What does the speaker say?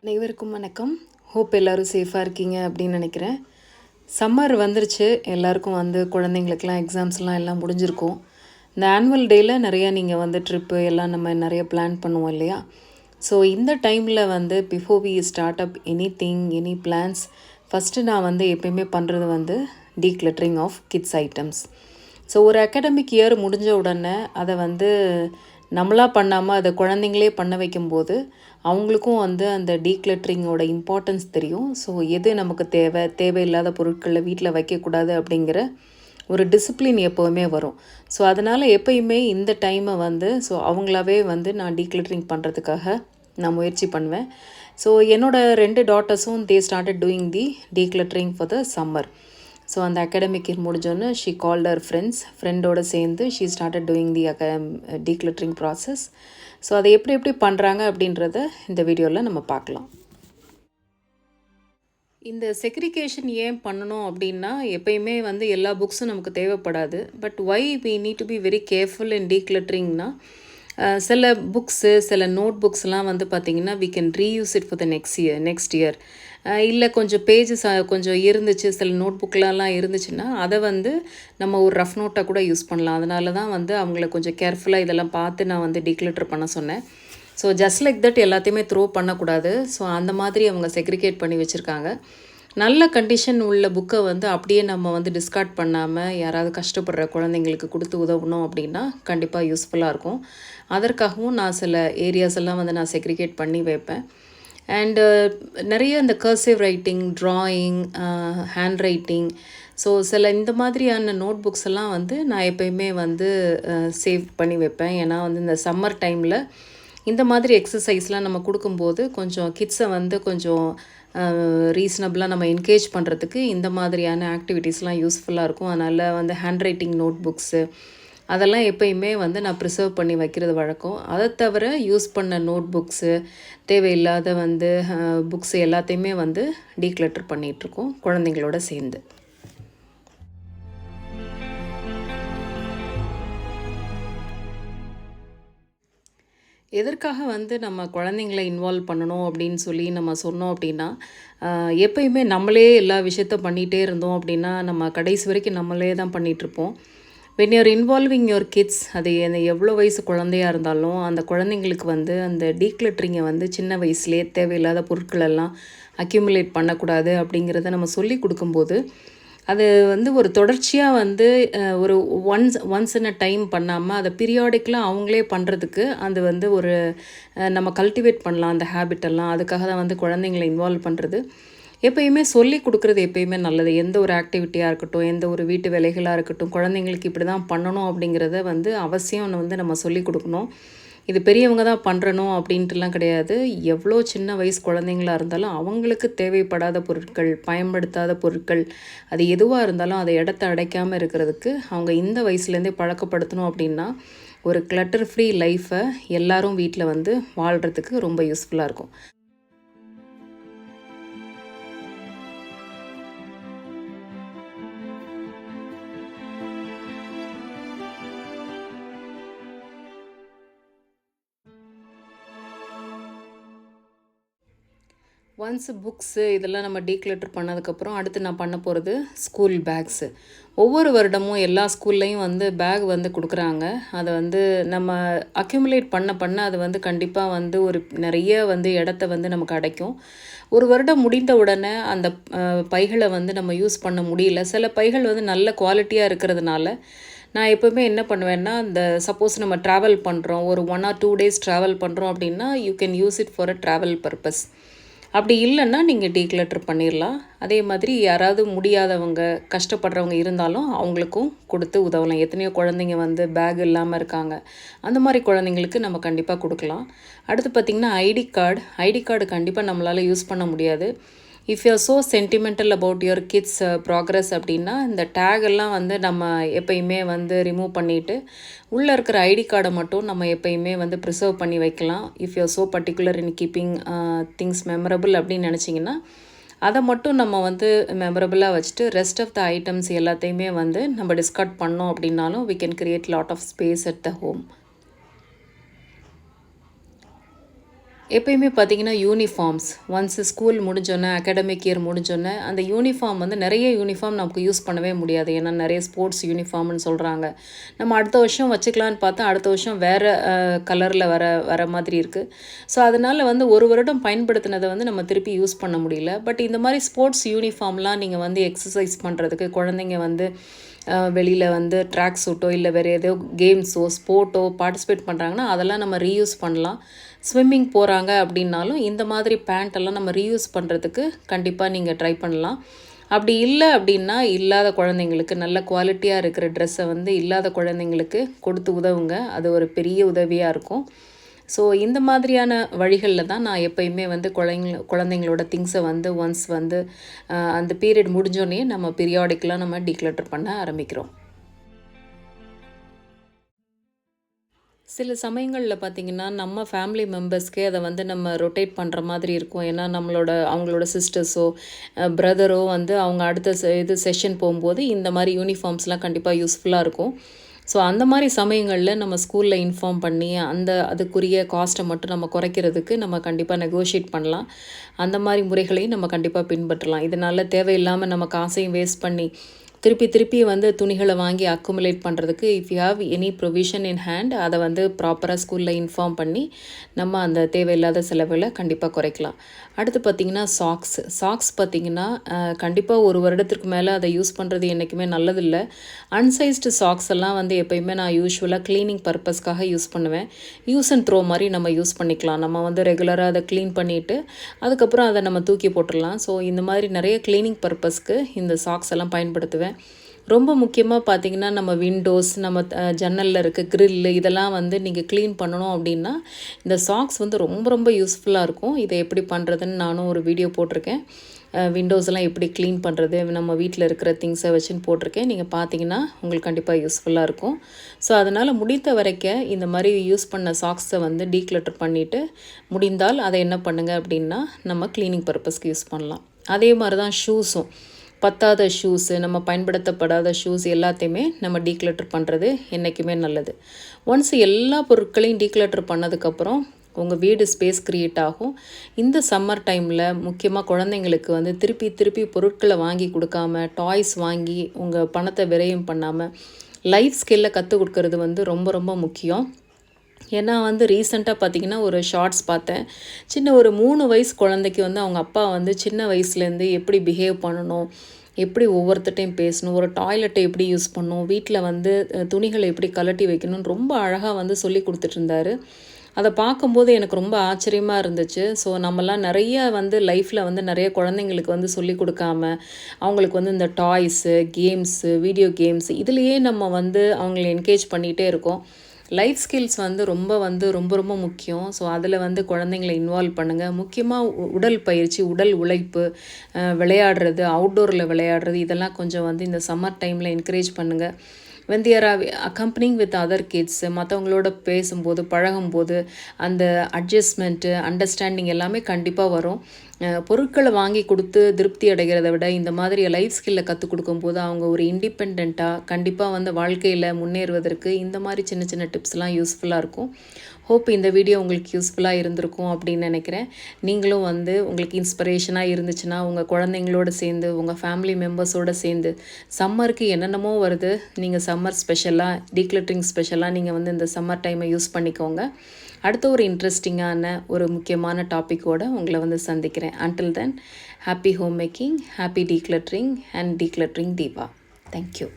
அனைவருக்கும் வணக்கம். ஹோப் எல்லோரும் சேஃபாக இருக்கீங்க அப்படின்னு நினைக்கிறேன். சம்மர் வந்துருச்சு. எல்லாருக்கும் குழந்தைங்களுக்கெல்லாம் எக்ஸாம்ஸ்லாம் எல்லாம் முடிஞ்சிருக்கும். இந்த ஆனுவல் டேயில் நிறையா நீங்கள் ட்ரிப்பு எல்லாம் நம்ம நிறைய பிளான் பண்ணுவோம் இல்லையா? ஸோ இந்த டைமில் before we start up any plans, first நான் எப்பயுமே பண்ணுறது decluttering of kids items. So ஒரு அகாடமிக் இயர் முடிஞ்ச உடனே அதை நம்மளாக பண்ணாமல் அதை குழந்தைங்களே பண்ண வைக்கும்போது அவங்களுக்கும் அந்த டீக்ளட்டரிங்கோட இம்பார்ட்டன்ஸ் தெரியும். ஸோ எது நமக்கு தேவையில்லாத பொருட்களை வீட்டில் வைக்கக்கூடாது அப்படிங்கிற ஒரு டிசிப்ளின் எப்போவுமே வரும். ஸோ அதனால் எப்போயுமே இந்த டைமை ஸோ அவங்களாவே நான் டீக்ளட்டரிங் பண்ணுறதுக்காக நான் முயற்சி பண்ணுவேன். ஸோ என்னோடய 2 டாட்டர்ஸும் they started doing the decluttering for the summer. So அந்த அகாடமிக் இயர் முடிஞ்சோன்னு ஷீ கால்ட் ஹர் ஃப்ரெண்டோடு சேர்ந்து she started doing the decluttering process. So அதை எப்படி பண்ணுறாங்க அப்படின்றத இந்த வீடியோவில் நம்ம பார்க்கலாம். இந்த செக்ரிகேஷன் ஏன் பண்ணணும் அப்படின்னா, எப்பயுமே எல்லா புக்ஸும் நமக்கு தேவைப்படாது. But why we need to be very careful in டீக்ளட்டரிங்னா, சில புக்ஸு சில நோட் புக்ஸ்லாம் பார்த்திங்கன்னா we can reuse it for the next year. இல்லை கொஞ்சம் பேஜஸ் கொஞ்சம் இருந்துச்சு, சில நோட் புக்லலாம் இருந்துச்சுன்னா அதை நம்ம ஒரு ரஃப் நோட்டாக கூட யூஸ் பண்ணலாம். அதனால தான் அவங்கள கொஞ்சம் கேர்ஃபுல்லாக இதெல்லாம் பார்த்து நான் டீக்ளட்டர் பண்ண சொன்னேன். ஸோ ஜஸ்ட் லைக் தட் எல்லாத்தையுமே த்ரோ பண்ணக்கூடாது. ஸோ அந்த மாதிரி அவங்க செக்ரிகேட் பண்ணி வச்சுருக்காங்க. நல்ல கண்டிஷன் உள்ள புக்கை அப்படியே நம்ம டிஸ்கார்ட் பண்ணாமல் யாராவது கஷ்டப்படுற குழந்தைங்களுக்கு கொடுத்து உதவணும் அப்படின்னா கண்டிப்பாக யூஸ்ஃபுல்லாக இருக்கும். அதற்காகவும் நான் சில ஏரியாஸ் எல்லாம் நான் செக்ரிகேட் பண்ணி வைப்பேன். அண்டு நிறைய இந்த cursive writing, drawing, hand writing, so சில இந்த மாதிரியான நோட் புக்ஸ் எல்லாம் நான் எப்போயுமே சேவ் பண்ணி வைப்பேன். ஏன்னா இந்த சம்மர் டைமில் இந்த மாதிரி எக்ஸசைஸ்லாம் நம்ம கொடுக்கும்போது கொஞ்சம் கிட்ஸை கொஞ்சம் ரீசனபிளாக நம்ம என்கேஜ் பண்ணுறதுக்கு இந்த மாதிரியான ஆக்டிவிட்டீஸ்லாம் யூஸ்ஃபுல்லாக இருக்கும். அதனால் ஹேண்ட் ரைட்டிங் நோட் புக்ஸு அதெல்லாம் எப்போயுமே நான் ப்ரிசர்வ் பண்ணி வைக்கிறது வழக்கம். அதை தவிர யூஸ் பண்ண நோட் புக்ஸு, தேவையில்லாத புக்ஸு எல்லாத்தையுமே டீக்ளட்டர் பண்ணிகிட்ருக்கோம் குழந்தைங்களோட சேர்ந்து. எதற்காக நம்ம குழந்தைங்கள இன்வால்வ் பண்ணணும் அப்படின்னு சொல்லி நம்ம சொன்னோம் அப்படின்னா, எப்போயுமே நம்மளே எல்லா விஷயத்த பண்ணிகிட்டே இருந்தோம் அப்படின்னா நம்ம கடைசி வரைக்கும் நம்மளே தான் பண்ணிகிட்ருப்போம். When you're involving your kids, அது எவ்வளோ வயசு குழந்தையாக இருந்தாலும் அந்த குழந்தைங்களுக்கு அந்த டீக்ளட்டரிங்கை சின்ன வயசுலேயே தேவையில்லாத பொருட்களெல்லாம் அக்யூமுலேட் பண்ணக்கூடாது அப்படிங்கிறத நம்ம சொல்லி கொடுக்கும்போது அது ஒரு தொடர்ச்சியாக ஒரு ஒன்ஸ் இன் அ டைம் பண்ணாமல் அதை பீரியாடிக்கலாக அவங்களே பண்ணுறதுக்கு அது ஒரு நம்ம கல்டிவேட் பண்ணலாம் அந்த ஹேபிட்டெல்லாம். அதுக்காக தான் குழந்தைங்களை இன்வால்வ் பண்ணுறது. எப்போயுமே சொல்லி கொடுக்குறது எப்போயுமே நல்லது. எந்த ஒரு ஆக்டிவிட்டியாக இருக்கட்டும், எந்த ஒரு வீட்டு வேலைகளாக இருக்கட்டும், குழந்தைங்களுக்கு இப்படி தான் பண்ணணும் அப்படிங்கிறத அவசியம் நம்ம சொல்லி கொடுக்கணும். இது பெரியவங்க தான் பண்ணுறணும் அப்படின்ட்டுலாம் கிடையாது. எவ்வளோ சின்ன வயசு குழந்தைங்களாக இருந்தாலும் அவங்களுக்கு தேவைப்படாத பொருட்கள், பயன்படுத்தாத பொருட்கள், அது எதுவாக இருந்தாலும் அதை இடத்த அடைக்காமல் இருக்கிறதுக்கு அவங்க இந்த வயசுலேருந்தே பழக்கப்படுத்தணும் அப்படின்னா ஒரு கிளட்டர் ஃப்ரீ லைஃப்பை எல்லாரும் வீட்டில் வாழ்கிறதுக்கு ரொம்ப யூஸ்ஃபுல்லாக இருக்கும். ஒன்ஸ் புக்ஸு இதெல்லாம் நம்ம டீக்ளட்டர் பண்ணதுக்கப்புறம் அடுத்து நான் பண்ண போகிறது ஸ்கூல் பேக்ஸு. ஒவ்வொரு வருடமும் எல்லா ஸ்கூல்லையும் பேக் கொடுக்குறாங்க. அதை நம்ம அக்யூமுலேட் பண்ண அது கண்டிப்பாக ஒரு நிறைய இடத்த நமக்கு அடைக்கும். ஒரு வருடம் முடிந்த உடனே அந்த பைகளை நம்ம யூஸ் பண்ண முடியல. சில பைகள் நல்ல குவாலிட்டியாக இருக்கிறதுனால நான் எப்போவுமே என்ன பண்ணுவேன்னா, அந்த சப்போஸ் நம்ம ட்ராவல் பண்ணுறோம், ஒரு 1 or 2 days ட்ராவல் பண்ணுறோம் அப்படின்னா you can use it for a travel purpose. அப்படி இல்லைன்னா நீங்கள் டீக்ளட்டர் பண்ணிடலாம். அதே மாதிரி யாராவது முடியாதவங்க, கஷ்டப்படுறவங்க இருந்தாலும் அவங்களுக்கும் கொடுத்து உதவலாம். எத்தனையோ குழந்தைங்க பேக் இல்லாமல் இருக்காங்க. அந்த மாதிரி குழந்தைங்களுக்கு நம்ம கண்டிப்பாக கொடுக்கலாம். அடுத்து பார்த்திங்கன்னா ஐடி கார்டு கண்டிப்பாக நம்மளால் யூஸ் பண்ண முடியாது. If you are so sentimental about your kids progress அப்படின்னா இந்த டேக் எல்லாம் நம்ம எப்பயுமே ரிமூவ் பண்ணிவிட்டு உள்ளே இருக்கிற ஐடி கார்டை மட்டும் நம்ம எப்பயுமே ப்ரிசர்வ் பண்ணி வைக்கலாம். If you are so particular in keeping things memorable அப்படின்னு நினச்சிங்கன்னா அதை மட்டும் நம்ம மெமரபிளாக வச்சுட்டு ரெஸ்ட் ஆஃப் த ஐட்டம்ஸ் எல்லாத்தையுமே நம்ம டிஸ்கார்ட் பண்ணோம் அப்படின்னாலும் we can create lot of space at the home. எப்பயுமே பார்த்தீங்கன்னா யூனிஃபார்ம்ஸ் ஒன்ஸ் ஸ்கூல் முடிஞ்சோன்னே அகாடமிக் இயர் முடிஞ்சோன்னே அந்த யூனிஃபார்ம் வந்து நிறைய யூனிஃபார்ம் நமக்கு யூஸ் பண்ணவே முடியாது. ஏன்னா நிறைய ஸ்போர்ட்ஸ் யூனிஃபார்ம்னு சொல்கிறாங்க. நம்ம அடுத்த வருஷம் வச்சுக்கலான்னு பார்த்தா அடுத்த வருஷம் வேறு கலரில் வர மாதிரி இருக்குது. ஸோ அதனால் வந்து ஒரு வருடம் பயன்படுத்தினதை வந்து நம்ம திருப்பி யூஸ் பண்ண முடியல. பட் இந்த மாதிரி ஸ்போர்ட்ஸ் யூனிஃபார்ம்லாம் நீங்கள் வந்து எக்ஸசைஸ் பண்ணுறதுக்கு குழந்தைங்க வந்து வெளியில் வந்து ட்ராக் சூட்டோ இல்லை வேறு ஏதோ கேம்ஸோ ஸ்போர்ட்டோ பார்ட்டிசிபேட் பண்ணுறாங்கன்னா அதெல்லாம் நம்ம ரீயூஸ் பண்ணலாம். ஸ்விம்மிங் போகிறாங்க அப்படின்னாலும் இந்த மாதிரி பேண்ட்டெல்லாம் நம்ம ரீயூஸ் பண்ணுறதுக்கு கண்டிப்பாக நீங்கள் ட்ரை பண்ணலாம். அப்படி இல்லை அப்படின்னா இல்லாத குழந்தைங்களுக்கு நல்ல குவாலிட்டியாக இருக்கிற ட்ரெஸ்ஸை வந்து இல்லாத குழந்தைங்களுக்கு கொடுத்து உதவுங்க. அது ஒரு பெரிய உதவியாக இருக்கும். ஸோ இந்த மாதிரியான வழிகளில் தான் நான் எப்பயுமே வந்து குழந்தைங்களோட திங்ஸை வந்து ஒன்ஸ் வந்து அந்த பீரியட் முடிஞ்சோடனே நம்ம பீரியாடிக்கலாக நம்ம டீக்ளட்டர் பண்ண ஆரம்பிக்கிறோம். சில சமயங்களில் பார்த்திங்கன்னா நம்ம ஃபேமிலி மெம்பர்ஸ்க்கே அதை வந்து நம்ம ரொட்டேட் பண்ணுற மாதிரி இருக்கும். ஏன்னா அவங்களோட சிஸ்டர்ஸோ பிரதரோ வந்து அவங்க அடுத்த செஷன் போகும்போது இந்த மாதிரி யூனிஃபார்ம்ஸ்லாம் கண்டிப்பாக யூஸ்ஃபுல்லாக இருக்கும். ஸோ அந்த மாதிரி சமயங்களில் நம்ம ஸ்கூலில் இன்ஃபார்ம் பண்ணி அதுக்குரிய காஸ்ட்டை மட்டும் நம்ம குறைக்கிறதுக்கு நம்ம கண்டிப்பாக நெகோஷியேட் பண்ணலாம். அந்த மாதிரி முறைகளையும் நம்ம கண்டிப்பாக பின்பற்றலாம். இதனால் தேவையில்லாமல் நம்ம காசையும் வேஸ்ட் பண்ணி திருப்பி வந்து துணிகளை வாங்கி அக்குமுலேட் பண்ணுறதுக்கு if you have any provision in hand அதை வந்து ப்ராப்பராக ஸ்கூலில் இன்ஃபார்ம் பண்ணி நம்ம அந்த தேவையில்லாத செலவுகளை கண்டிப்பாக குறைக்கலாம். அடுத்து பார்த்திங்கன்னா சாக்ஸ் பார்த்திங்கன்னா கண்டிப்பாக ஒரு வருடத்திற்கு மேலே அதை யூஸ் பண்ணுறது என்றைக்குமே நல்லதில்லை. அன்சைஸ்டு சாக்ஸ் எல்லாம் வந்து எப்போயுமே நான் யூஸ்வலாக க்ளீனிங் பர்பஸ்க்காக யூஸ் பண்ணுவேன். யூஸ் அண்ட் த்ரோ மாதிரி நம்ம யூஸ் பண்ணிக்கலாம். நம்ம வந்து ரெகுலராக அதை க்ளீன் பண்ணிவிட்டு அதுக்கப்புறம் அதை நம்ம தூக்கி போட்டுடலாம். ஸோ இந்த மாதிரி நிறைய க்ளீனிங் பர்பஸ்க்கு இந்த சாக்ஸ் எல்லாம் பயன்படுத்துவேன். ரொம்ப முக்கியமாக பார்த்திங்கன்னா நம்ம விண்டோஸ் நம்ம ஜன்னலில் இருக்க க்ரில்லு இதெல்லாம் வந்து நீங்கள் க்ளீன் பண்ணணும் அப்படின்னா இந்த சாக்ஸ் வந்து ரொம்ப யூஸ்ஃபுல்லாக இருக்கும். இதை எப்படி பண்ணுறதுன்னு நானும் ஒரு வீடியோ போட்டிருக்கேன். விண்டோஸ் எல்லாம் எப்படி க்ளீன் பண்ணுறது நம்ம வீட்டில் இருக்கிற திங்ஸை வச்சுன்னு போட்டிருக்கேன். நீங்கள் பார்த்தீங்கன்னா உங்களுக்கு கண்டிப்பாக யூஸ்ஃபுல்லாக இருக்கும். ஸோ அதனால் முடிந்த வரைக்கும் இந்த மாதிரி யூஸ் பண்ண சாக்ஸை வந்து டீக்ளட்டர் பண்ணிவிட்டு முடிந்தால் அதை என்ன பண்ணுங்கள் அப்படின்னா நம்ம க்ளீனிங் பர்பஸ்க்கு யூஸ் பண்ணலாம். அதே மாதிரி தான் ஷூஸும் பத்தாத ஷூஸு நம்ம பயன்படுத்தப்படாத ஷூஸ் எல்லாத்தையுமே நம்ம டீக்ளட்டர் பண்ணுறது என்றைக்குமே நல்லது. ஒன்ஸ் எல்லா பொருட்களையும் டீக்ளட்டர் பண்ணதுக்கப்புறம் உங்கள் வீடு ஸ்பேஸ் க்ரியேட் ஆகும். இந்த சம்மர் டைமில் முக்கியமாக குழந்தைங்களுக்கு வந்து திருப்பி பொருட்களை வாங்கி கொடுக்காம டாய்ஸ் வாங்கி உங்கள் பணத்தை விரயம் பண்ணாமல் லைஃப் ஸ்கில்லை கற்றுக் கொடுக்கறது வந்து ரொம்ப முக்கியம். ஏன்னா வந்து ரீசெண்டாக பார்த்திங்கன்னா ஒரு ஷார்ட்ஸ் பார்த்தேன். ஒரு 3 வயசு குழந்தைக்கு வந்து அவங்க அப்பா வந்து சின்ன வயசுலேருந்து எப்படி பிஹேவ் பண்ணணும், எப்படி ஒவ்வொருத்தட்டையும் பேசணும், ஒரு டாய்லெட்டை எப்படி யூஸ் பண்ணணும், வீட்டில் வந்து துணிகளை எப்படி கலட்டி வைக்கணும்னு ரொம்ப அழகாக வந்து சொல்லி கொடுத்துட்ருந்தாரு. அதை பார்க்கும்போது எனக்கு ரொம்ப ஆச்சரியமாக இருந்துச்சு. ஸோ நம்மலாம் நிறைய வந்து லைஃப்பில் வந்து நிறைய குழந்தைங்களுக்கு வந்து சொல்லி கொடுக்காம அவங்களுக்கு வந்து இந்த டாய்ஸு கேம்ஸு வீடியோ கேம்ஸ் இதுலேயே நம்ம வந்து அவங்கள என்கரேஜ் பண்ணிகிட்டே இருக்கோம். லைஃப் ஸ்கில்ஸ் வந்து ரொம்ப முக்கியம். ஸோ அதில் வந்து குழந்தைங்களை இன்வால்வ் பண்ணுங்கள். முக்கியமாக உடல் பயிற்சி உடல் உழைப்பு விளையாடுறது அவுட்டோரில் விளையாடுறது இதெல்லாம் கொஞ்சம் வந்து இந்த சம்மர் டைமில் என்கரேஜ் பண்ணுங்கள். when they are accompanying with other kids மற்றவங்களோட பேசும்போது பழகும்போது அந்த அட்ஜஸ்ட்மெண்ட்டு அண்டர்ஸ்டாண்டிங் எல்லாமே கண்டிப்பாக வரும். பொருட்களை வாங்கி கொடுத்து திருப்தி அடைகிறத விட இந்த மாதிரி லைஃப் ஸ்கில்லை கற்றுக் கொடுக்கும்போது அவங்க ஒரு இண்டிபெண்ட்டாக கண்டிப்பாக வந்து வாழ்க்கையில் முன்னேறுவதற்கு இந்த மாதிரி சின்ன டிப்ஸ்லாம் யூஸ்ஃபுல்லாக இருக்கும். ஹோப் இந்த வீடியோ உங்களுக்கு யூஸ்ஃபுல்லாக இருந்திருக்கும் அப்படின்னு நினைக்கிறேன். நீங்களும் வந்து உங்களுக்கு இன்ஸ்பிரேஷனாக இருந்துச்சுன்னா உங்கள் குழந்தைங்களோட சேர்ந்து உங்கள் ஃபேமிலி மெம்பர்ஸோடு சேர்ந்து சம்மருக்கு என்னென்னமோ வருது நீங்கள் சம்மர் ஸ்பெஷலாக டீக்ளட்டரிங் ஸ்பெஷலாக நீங்கள் வந்து இந்த சம்மர் டைமை யூஸ் பண்ணிக்கோங்க. அடுத்த ஒரு இன்ட்ரெஸ்டிங்கான ஒரு முக்கியமான டாப்பிக்கோடு உங்களை வந்து சந்திக்கிறேன். Until then happy home making, happy decluttering and decluttering Deepa. Thank you.